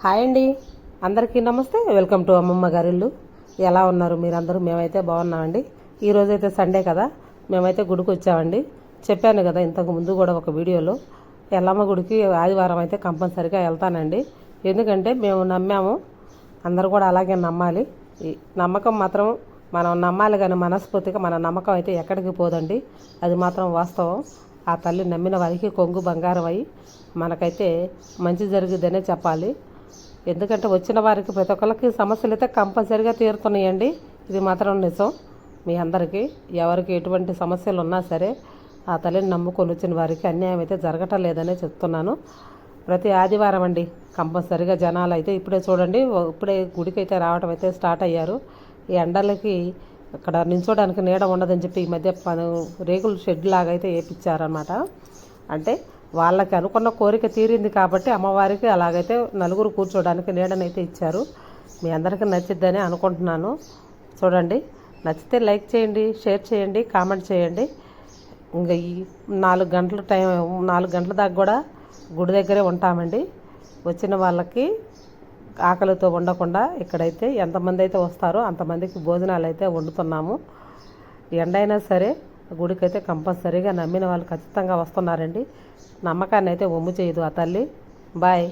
Hi అండి, అందరికీ నమస్తే. వెల్కమ్ టు అమ్మమ్మ గారిల్లు. ఎలా ఉన్నారు మీరందరూ? మేమైతే బాగున్నామండి. ఈరోజైతే సండే కదా, మేమైతే గుడికి వచ్చామండి. చెప్పాను కదా ఇంతకు ముందు కూడా ఒక వీడియోలో, ఎల్లమ్మ గుడికి ఆదివారం అయితే కంపల్సరిగా వెళ్తానండి. ఎందుకంటే మేము నమ్మాము, అందరూ కూడా అలాగే నమ్మాలి. ఈ నమ్మకం మాత్రం మనం నమ్మాలి, కానీ మనస్ఫూర్తిగా మన నమ్మకం అయితే ఎక్కడికి పోదండి. అది మాత్రం వాస్తవం. ఆ తల్లి నమ్మిన వారికి కొంగు బంగారం అయ్యి మనకైతే మంచి జరిగిద్దనే చెప్పాలి. ఎందుకంటే వచ్చిన వారికి ప్రతి ఒక్కరికి సమస్యలు అయితే కంపల్సరీగా తీరుతున్నాయండి. ఇది మాత్రం నిజం. మీ అందరికీ ఎవరికి ఎటువంటి సమస్యలు ఉన్నా సరే ఆ తల్లిని నమ్ముకొని వచ్చిన వారికి అన్యాయం అయితే జరగటం లేదనే చెప్తున్నాను. ప్రతి ఆదివారం అండి కంపల్సరీగా జనాలు అయితే ఇప్పుడే చూడండి, ఇప్పుడే గుడికి అయితే రావడం అయితే స్టార్ట్ అయ్యారు. ఈ ఎండలకి అక్కడ నించోడానికి నీడ ఉండదని చెప్పి ఈ మధ్య రేకుల షెడ్ లాగా అయితే వేయించారనమాట. అంటే వాళ్ళకి అనుకున్న కోరిక తీరింది కాబట్టి అమ్మవారికి అలాగైతే నలుగురు కూర్చోడానికి నీడనైతే ఇచ్చారు. మీ అందరికీ నచ్చిద్దని అనుకుంటున్నాను. చూడండి, నచ్చితే లైక్ చేయండి, షేర్ చేయండి, కామెంట్ చేయండి. ఇంకా ఈ 4 గంటల టైం, 4 గంటల దాకా కూడా గుడి దగ్గరే ఉంటామండి. వచ్చిన వాళ్ళకి ఆకలితో ఉండకుండా ఇక్కడైతే ఎంతమంది అయితే వస్తారో అంతమందికి భోజనాలు అయితే వండుతున్నాము. ఎండైనా సరే గుడికి అయితే కంపల్సరీగా నమ్మిన వాళ్ళు ఖచ్చితంగా వస్తున్నారండి. నమ్మకాన్ని అయితే ఒమ్ము చేయదు ఆ తల్లి. బాయ్.